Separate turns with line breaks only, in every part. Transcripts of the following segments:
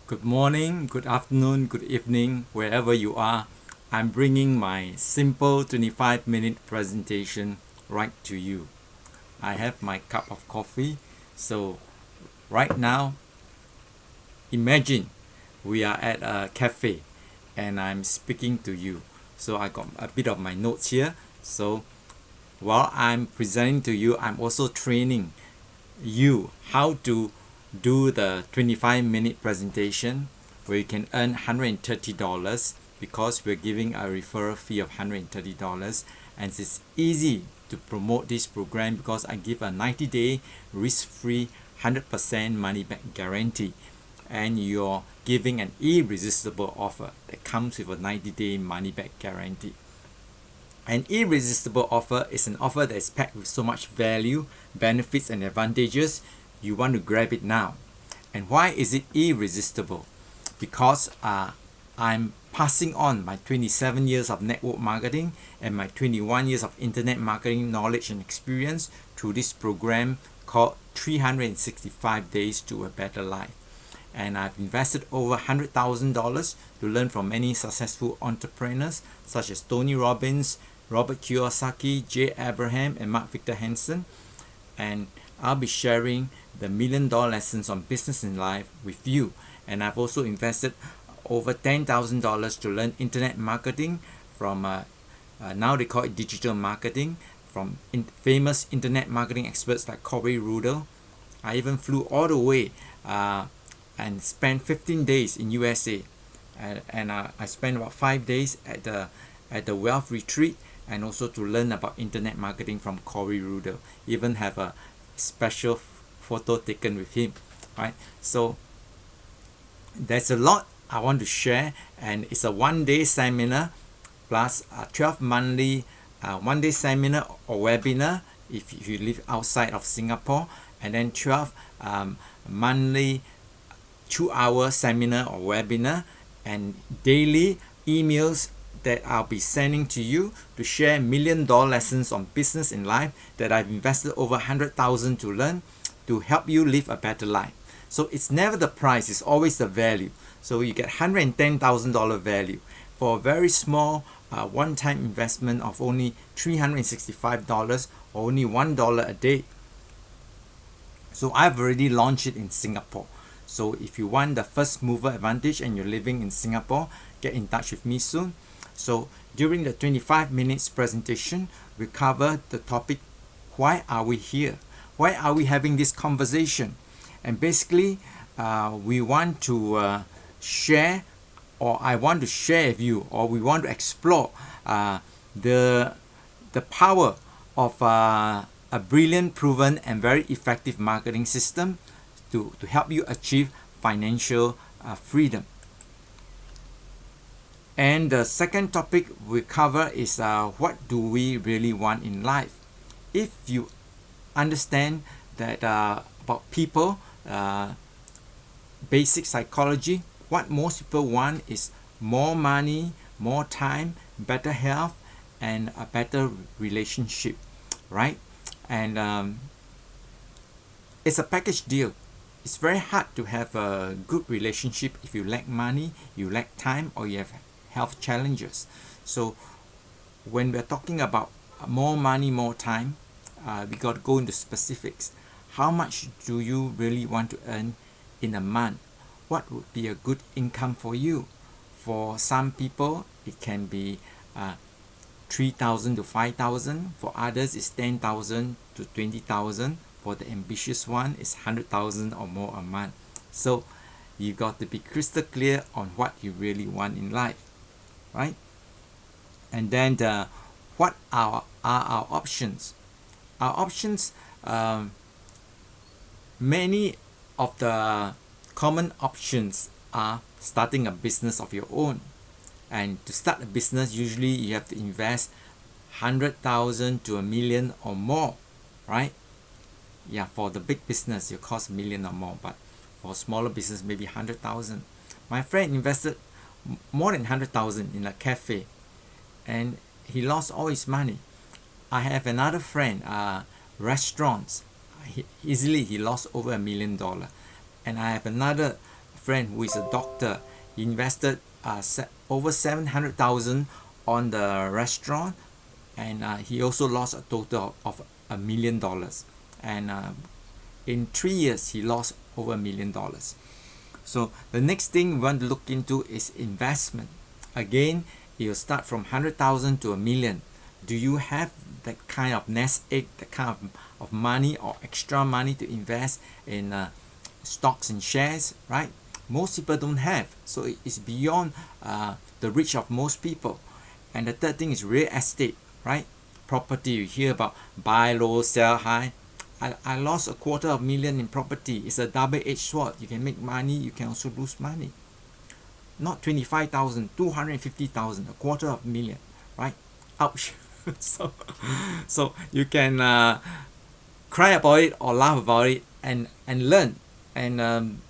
Good morning, good afternoon, good evening, wherever you are. I'm bringing my simple 25-minute presentation right to you. I have my cup of coffee. So, right now, imagine we are at a cafe and I'm speaking to you. So, I got a bit of my notes here. So, while I'm presenting to you, I'm also training you how to do the 25-minute presentation where you can earn $130 because we're giving a referral fee of $130, and it's easy to promote this program because I give a 90-day risk-free 100% money back guarantee, and you're giving an irresistible offer that comes with a 90-day money back guarantee. An irresistible offer is an offer that is packed with so much value, benefits, and advantages, you want to grab it now. And why is it irresistible? Because I'm passing on my 27 years of network marketing and my 21 years of internet marketing knowledge and experience through this program called 365 Days to a Better Life. And I've invested over $100,000 to learn from many successful entrepreneurs such as Tony Robbins, Robert Kiyosaki, Jay Abraham, and Mark Victor Hansen. And I'll be sharing the $1,000,000 lessons on business and life with you. And I've also invested over $10,000 to learn internet marketing from now they call it digital marketing from famous internet marketing experts like Corey Rudel. I even flew all the way and spent 15 days in USA, and I spent about 5 days at the Wealth Retreat, and also to learn about internet marketing from Corey Rudel. Even have a special photo taken with him, right? So there's a lot I want to share, and it's a one-day seminar plus a 12 monthly one-day seminar or webinar if you live outside of Singapore, and then 12 monthly 2-hour seminar or webinar, and daily emails that I'll be sending to you to share $1,000,000 lessons on business and life that I've invested over $100,000 to learn to help you live a better life. So it's never the price, it's always the value. So you get $110,000 value for a very small one-time investment of only $365 or only $1 a day. So I've already launched it in Singapore. So if you want the first mover advantage and you're living in Singapore, get in touch with me soon. So during the 25 minutes presentation, we cover the topic, why are we here? Why are we having this conversation? And basically, we want to share, or I want to share with you, or we want to explore the power of a brilliant, proven, and very effective marketing system to help you achieve financial freedom. And the second topic we cover is what do we really want in life? If you understand that about people, basic psychology, what most people want is more money, more time, better health, and a better relationship, right? And it's a package deal. It's very hard to have a good relationship if you lack money, you lack time, or you have health challenges. So when we're talking about more money, more time, we got to go into specifics. How much do you really want to earn in a month? What would be a good income for you? For some people, it can be 3,000 to 5,000. For others, it's 10,000 to 20,000. For the ambitious one, it's 100,000 or more a month. So you got to be crystal clear on what you really want in life, right? And then what are our options? Our options, many of the common options are starting a business of your own. And to start a business, usually you have to invest 100,000 to $1,000,000 or more, right? Yeah, for the big business, it costs $1,000,000 or more, but for smaller business, maybe 100,000. My friend invested more than 100,000 in a cafe, and he lost all his money. I have another friend, restaurants. Easily he lost over $1,000,000, and I have another friend who is a doctor. He invested over 700,000 on the restaurant, and he also lost a total of $1 million. And in 3 years, he lost over $1 million. So the next thing we want to look into is investment. Again, you'll start from 100,000 to $1 million. Do you have that kind of nest egg, that kind of money or extra money to invest in stocks and shares, right? Most people don't have, so it's beyond the reach of most people. And the third thing is real estate, right? Property, you hear about buy low, sell high. I lost $250,000 in property. It's a double-edged sword. You can make money, you can also lose money. Not 25,000, 250,000, $250,000, right? Ouch. so you can cry about it or laugh about it and learn. And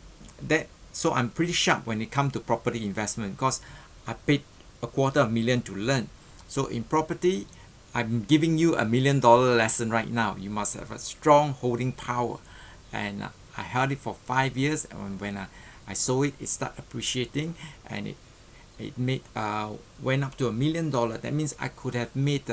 so I'm pretty sharp when it comes to property investment, because I paid $250,000 to learn. So in property, I'm giving you $1 million lesson right now. You must have a strong holding power. And I held it for 5 years, and when I sold it, it started appreciating, and it made went up to $1 million. That means I could have made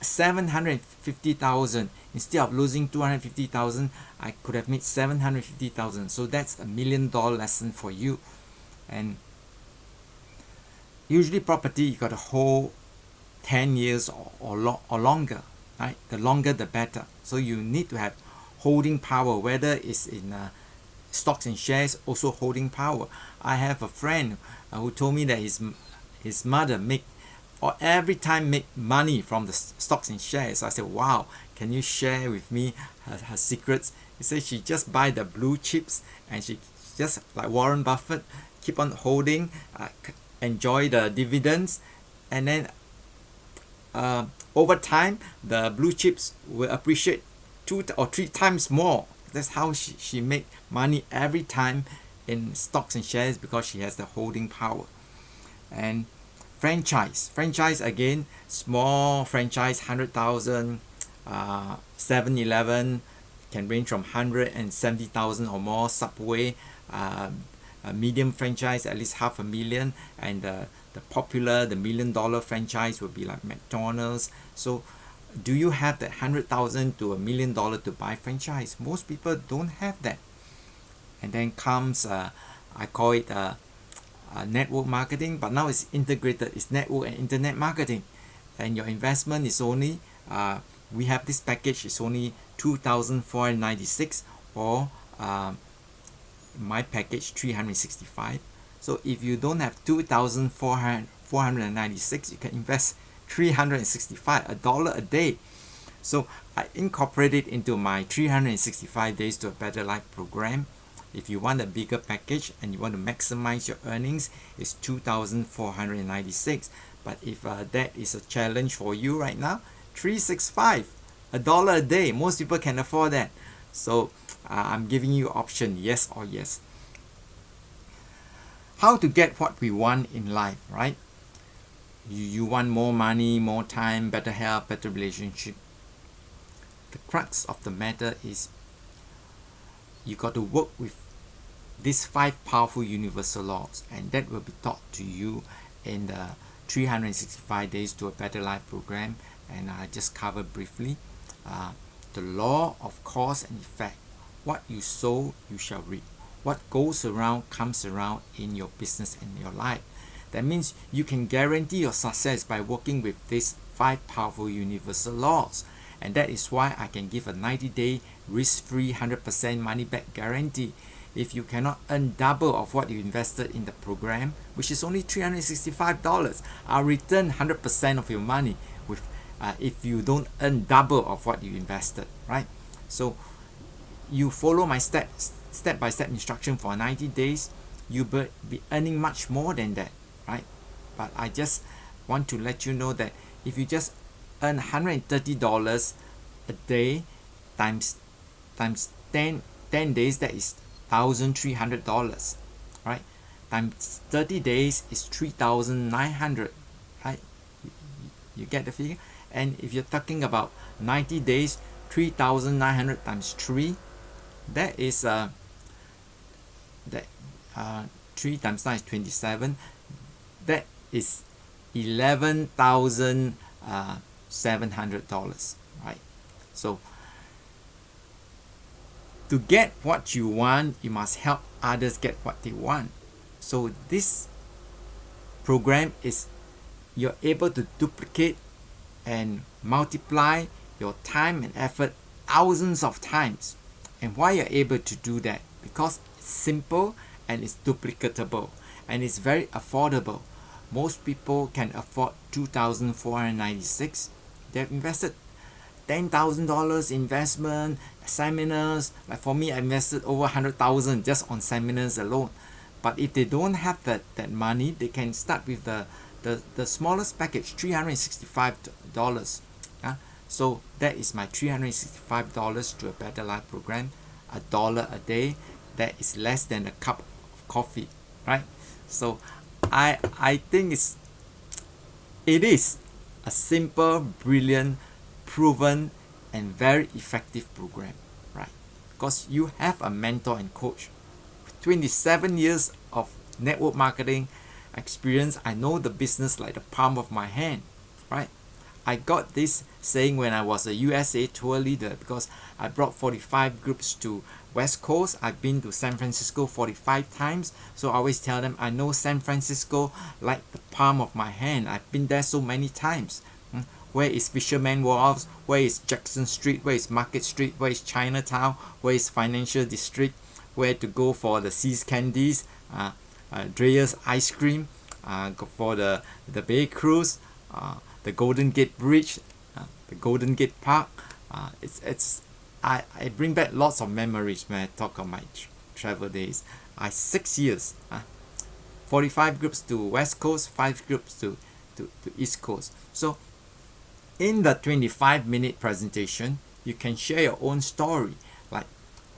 750,000 instead of losing 250,000. I could have made 750,000. So that's $1 million lesson for you. And usually property, you got to hold 10 years or longer, right? The longer the better. So you need to have holding power, whether it's in stocks and shares, also holding power. I have a friend who told me that his mother every time make money from the stocks and shares. I said, wow, can you share with me her secrets? He said she just buy the blue chips, and she just, like Warren Buffett, keep on holding, enjoy the dividends, and then over time the blue chips will appreciate 2 or 3 times more. That's how she make money every time in stocks and shares, because she has the holding power. And franchise again, small franchise, 100,000, 7-Eleven can range from 170,000 or more, Subway, a medium franchise at least $500,000, and the popular, the $1 million franchise would be like McDonald's. So do you have that 100,000 to $1 million to buy franchise? Most people don't have that. And then comes I call it network marketing, but now it's integrated. It's network and internet marketing, and your investment is only we have this package, is only $2,496, or my package $365. So if you don't have $2,496, you can invest $365, $1 a day. So I incorporated into my 365 Days to a Better Life program. If you want a bigger package and you want to maximize your earnings, it's $2,496. But if that is a challenge for you right now, $365, $1 a day. Most people can afford that. So I'm giving you option, yes or yes. How to get what we want in life, right? You want more money, more time, better health, better relationship. The crux of the matter is you got to work with these 5 powerful universal laws, and that will be taught to you in the 365 Days to a Better Life program. And I just covered briefly the law of cause and effect. What you sow, you shall reap. What goes around comes around in your business and your life. That means you can guarantee your success by working with these 5 powerful universal laws. And that is why I can give a 90-day risk-free 100% money-back guarantee. If you cannot earn double of what you invested in the program, which is only $365, I'll return 100% of your money with if you don't earn double of what you invested, right? So you follow my step-by-step instruction for 90 days, you will be earning much more than that, right? But I just want to let you know that if you just earn $130 a day times 10 days, that is $1,300, right? Times 30 days is $3,900, right? You get the figure? And if you're talking about 90 days, 3,900 times 3, that is that 3 times 9 is 27. That is $11,700, right? So to get what you want, you must help others get what they want. So this program is you're able to duplicate and multiply your time and effort thousands of times. And why you're able to do that? Because it's simple and it's duplicatable and it's very affordable. Most people can afford $2,496. They've invested $10,000 investment, seminars. Like for me, I invested over $100,000 just on seminars alone. But if they don't have that money, they can start with the smallest package, $365. So that is my $365 to a Better Life program, $1 a day. That is less than a cup of coffee, right? So I think it is a simple, brilliant, proven, and very effective program, right? Because you have a mentor and coach. 27 years of network marketing experience, I know the business like the palm of my hand, right? I got this saying when I was a USA tour leader because I brought 45 groups to West Coast. I've been to San Francisco 45 times. So I always tell them I know San Francisco like the palm of my hand. I've been there so many times. Where is Fisherman Wharves? Where is Jackson Street? Where is Market Street? Where is Chinatown? Where is Financial District? Where to go for the See's Candies, Dreyer's Ice Cream, go for the Bay Cruise, the Golden Gate Bridge, the Golden Gate Park. I bring back lots of memories when I talk of my travel days. 6 years, 45 groups to West Coast, 5 groups to East Coast. So in the 25-minute presentation, you can share your own story, like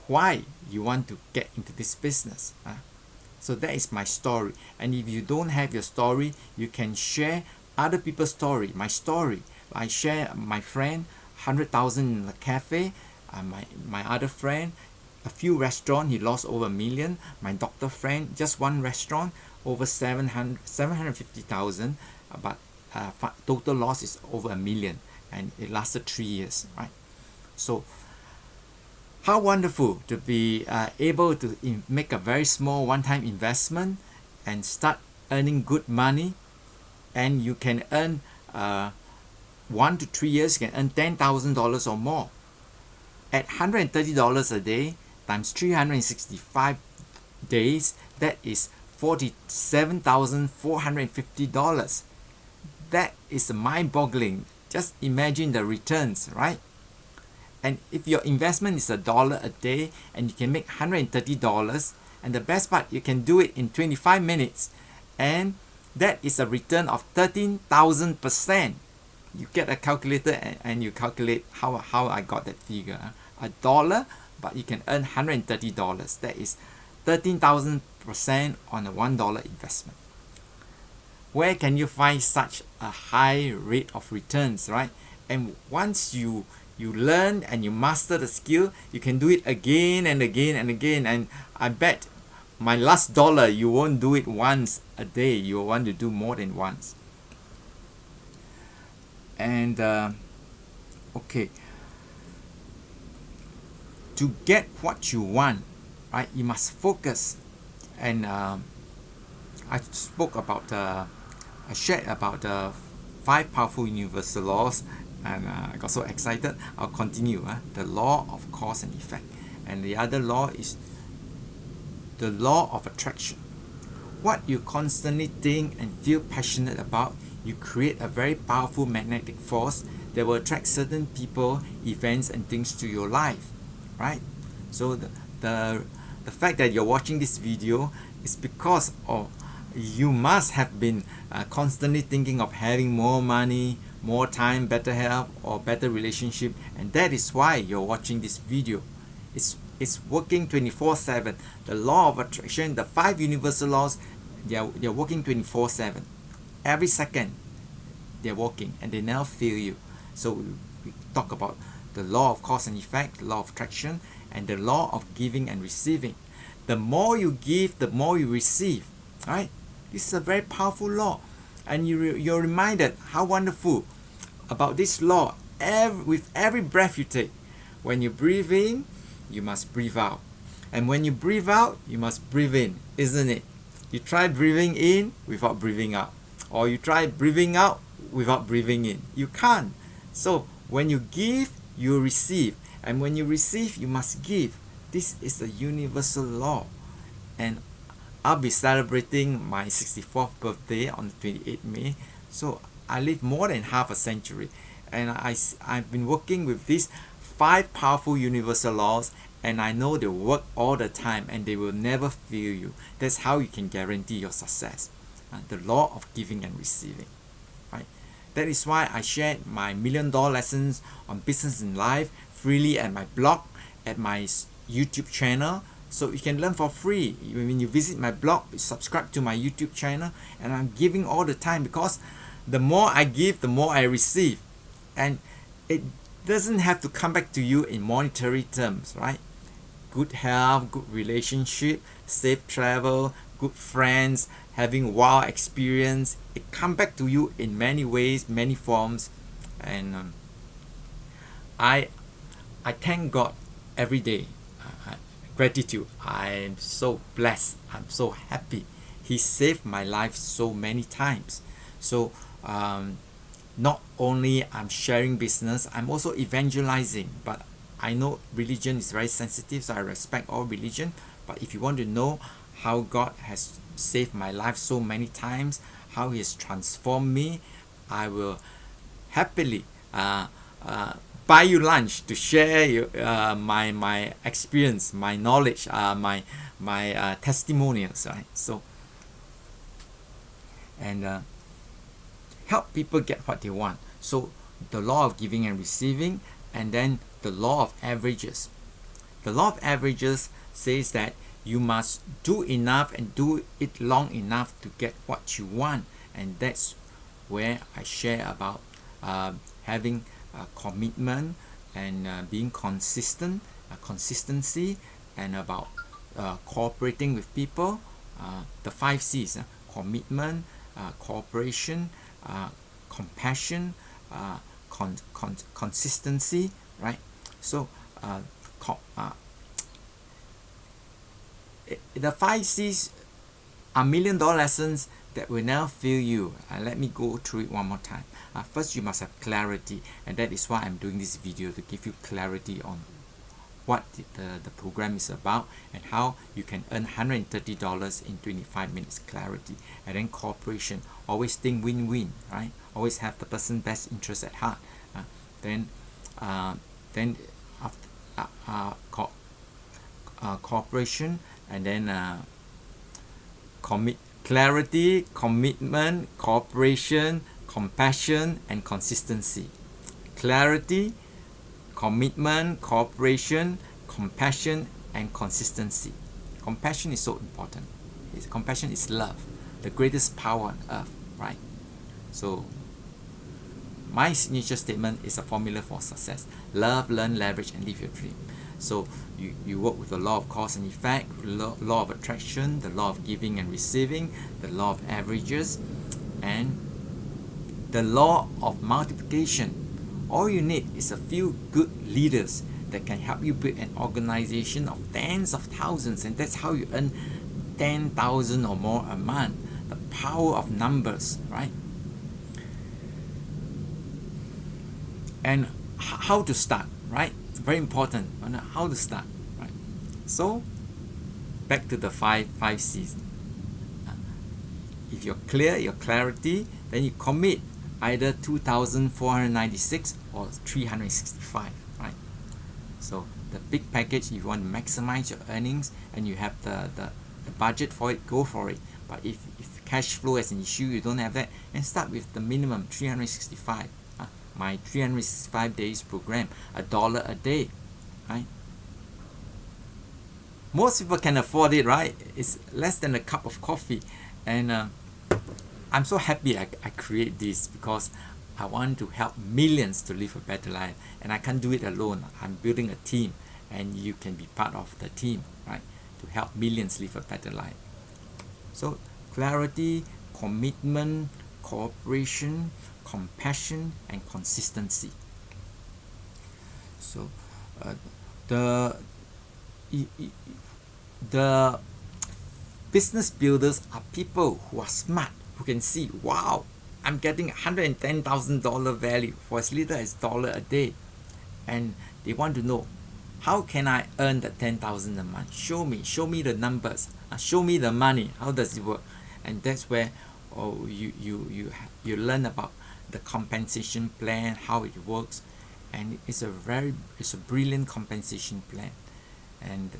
why you want to get into this business. So that is my story. And if you don't have your story, you can share other people's story. My story, I share my friend 100,000 in the cafe, my other friend a few restaurants, he lost over $1 million. My doctor friend, just one restaurant, over 750,000, but total loss is over $1 million, and it lasted 3 years, right? So how wonderful to be able to make a very small one-time investment and start earning good money, and you can earn 1 to 3 years, you can earn $10,000 or more. At $130 a day times 365 days, that is $47,450. That is mind-boggling. Just imagine the returns, right? And if your investment is $1 a day and you can make $130, and the best part, you can do it in 25 minutes, and that is a return of 13,000%. You get a calculator and you calculate how I got that figure. $1, but you can earn $130. That is 13,000% on a $1 investment. Where can you find such a high rate of returns, right? And once you learn and you master the skill, you can do it again and again and again. And I bet my last dollar, you won't do it once a day. You want to do more than once. And okay, to get what you want, right, you must focus. And I spoke about I shared about the 5 powerful universal laws, and I got so excited. I'll continue. The law of cause and effect, and the other law is the law of attraction. What you constantly think and feel passionate about, you create a very powerful magnetic force that will attract certain people, events, and things to your life, right? So the fact that you're watching this video is because of you must have been constantly thinking of having more money, more time, better health, or better relationship, and that is why you're watching this video. It's working 24/7. The law of attraction, the 5 universal laws, they're working 24/7. Every second they're working, and they never fail you. So we talk about the law of cause and effect, the law of attraction, and the law of giving and receiving. The more you give, the more you receive, right? This is a very powerful law, and you're reminded how wonderful about this law. With every breath you take, when you breathe in, you must breathe out, and when you breathe out, you must breathe in, isn't it? You try breathing in without breathing out, or you try breathing out without breathing in. You can't. So when you give, you receive, and when you receive, you must give. This is a universal law, and I'll be celebrating my 64th birthday on the 28th May. So I live more than half a century, and I've been working with these 5 powerful universal laws, and I know they work all the time and they will never fail you. That's how you can guarantee your success. The law of giving and receiving. Right? That is why I shared my $1 million lessons on business and life freely at my blog, at my YouTube channel. So you can learn for free. When you visit my blog, subscribe to my YouTube channel, and I'm giving all the time, because the more I give, the more I receive. And it doesn't have to come back to you in monetary terms, right? Good health, good relationship, safe travel, good friends, having wow experience. It comes back to you in many ways, many forms. And I thank God every day. Gratitude. I'm so blessed. I'm so happy. He saved my life so many times. So not only I'm sharing business, I'm also evangelizing. But I know religion is very sensitive, so I respect all religion. But if you want to know how God has saved my life so many times, how He has transformed me, I will happily buy you lunch to share my experience, my knowledge, my testimonials, right? So, and help people get what they want. So the law of giving and receiving, and then the law of averages. The law of averages says that you must do enough and do it long enough to get what you want, and that's where I share about having commitment and being consistent, consistency, and about cooperating with people. The 5 C's: commitment, cooperation, compassion, consistency, right? So the 5 C's are $1 million lessons that will now fill you. Let me go through it one more time. First, you must have clarity, and that is why I'm doing this video, to give you clarity on what the program is about and how you can earn $130 in 25 minutes. Clarity. And then cooperation. Always think win-win, right? Always have the person's best interest at heart. Then after cooperation, and then clarity, commitment, cooperation, compassion, and consistency. Clarity, commitment, cooperation, compassion, and consistency. Compassion is so important. Compassion is love, the greatest power on earth, right? So my signature statement is a formula for success: love, learn, leverage, and live your dream. So you work with the law of cause and effect, law of attraction, the law of giving and receiving, the law of averages, and the law of multiplication. All you need is a few good leaders that can help you build an organization of tens of thousands, and that's how you earn 10,000 or more a month. The power of numbers, right? And how to start, right? It's very important on how to start, right? So back to the five C's. If you're clear, your clarity, then you commit either 2,496 or 365, right? So the big package, you want to maximize your earnings and you have the budget for it, go for it. But if cash flow is an issue, you don't have that, and start with the minimum 365. My 365 days program, $1 a day, right? Most people can afford it, right? It's less than a cup of coffee, and I'm so happy I create this, because I want to help millions to live a better life, and I can't do it alone. I'm building a team, and you can be part of the team, right, to help millions live a better life. So clarity, commitment, cooperation, compassion, and consistency. So the the business builders are people who are smart, who can see, wow, I'm getting $110,000 value for as little as $1 a day, and they want to know, how can I earn the 10,000 a month? Show me the numbers, show me the money. How does it work? And that's where you learn about the compensation plan, how it works, and it's a brilliant compensation plan, and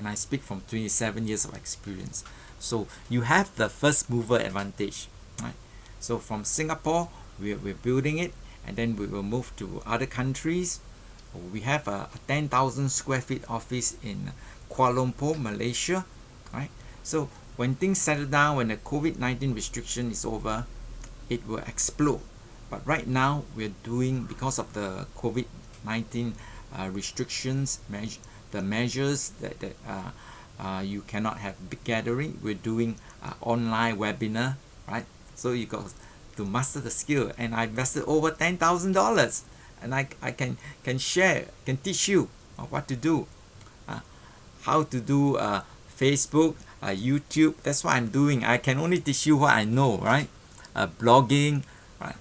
I speak from 27 years of experience. So you have the first mover advantage, right? So from Singapore, we're building it, and then we will move to other countries. We have a 10,000 square feet office in Kuala Lumpur, Malaysia, right? So when things settle down, when the COVID-19 restriction is over, it will explode. But right now, we're doing, because of the COVID-19 restrictions, the measures that you cannot have big gathering, we're doing online webinar, right? So you got to master the skill, and I invested over $10,000, and I can share, can teach you what to do, how to do Facebook, YouTube. That's what I'm doing. I can only teach you what I know, right? Blogging, right?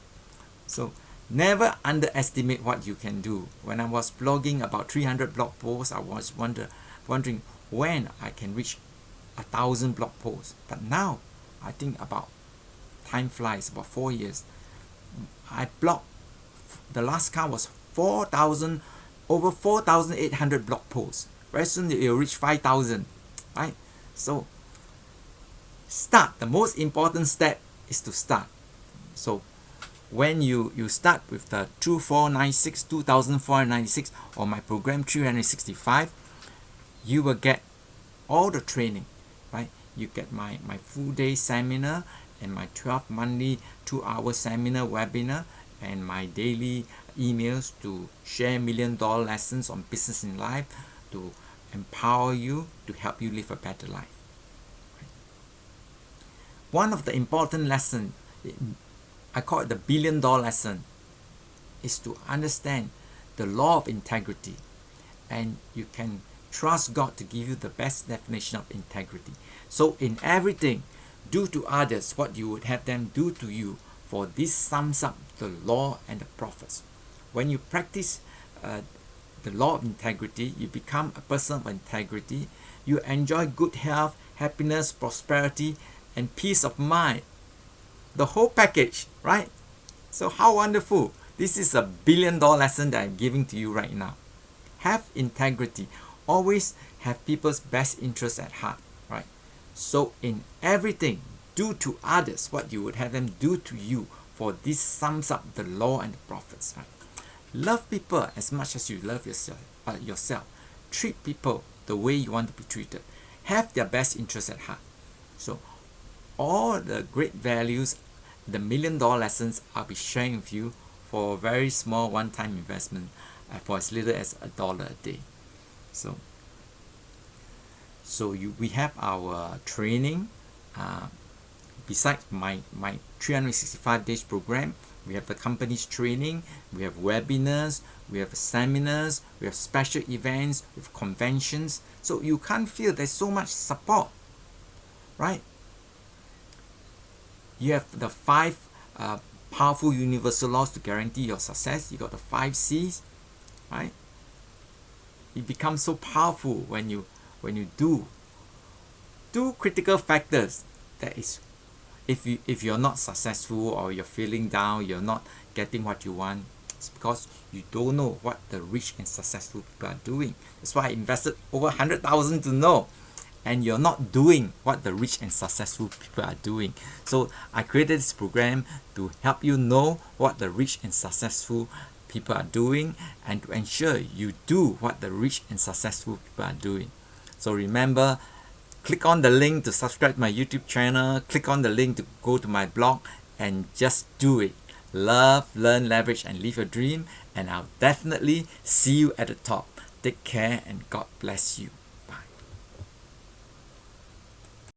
So never underestimate what you can do. When I was blogging about 300 blog posts, I was wondering when I can reach 1,000 blog posts. But now, I think about, time flies, about 4 years. I blogged, the last count was over 4,800 blog posts. Very soon it will reach 5,000, right? So start. The most important step is to start. So when you start with the 2,496 or my program 365, you will get all the training, right? You get my full day seminar and my 12 monthly 2-hour seminar webinar, and my daily emails to share $1 million lessons on business in life, to empower you, to help you live a better life. One of the important lessons, I call it the $1 billion lesson, is to understand the law of integrity, and you can trust God to give you the best definition of integrity. So in everything, do to others what you would have them do to you, for this sums up the law and the prophets. When you practice the law of integrity, you become a person of integrity. You enjoy good health, happiness, prosperity, and peace of mind. The whole package, right? So how wonderful. This is a $1 billion lesson that I'm giving to you right now. Have integrity. Always have people's best interests at heart, right? So in everything, do to others what you would have them do to you, for this sums up the law and the prophets, right? Love people as much as you love yourself. Treat people the way you want to be treated. Have their best interests at heart. So all the great values, the $1 million lessons, I'll be sharing with you for a very small one-time investment, for as little as $1 a day. So we have our training. Besides my 365 days program, we have the company's training, we have webinars, we have seminars, we have special events, we have conventions. So you can't feel there's so much support, right? You have the 5 powerful universal laws to guarantee your success. You got the 5 C's, right? It becomes so powerful when you do critical factors. That is, if you're not successful, or you're feeling down, you're not getting what you want, it's because you don't know what the rich and successful people are doing. That's why I invested over 100,000 to know. And you're not doing what the rich and successful people are doing. So I created this program to help you know what the rich and successful people are doing, and to ensure you do what the rich and successful people are doing. So remember, click on the link to subscribe to my YouTube channel, click on the link to go to my blog, and just do it. Love, learn, leverage, and live your dream, and I'll definitely see you at the top. Take care and God bless you.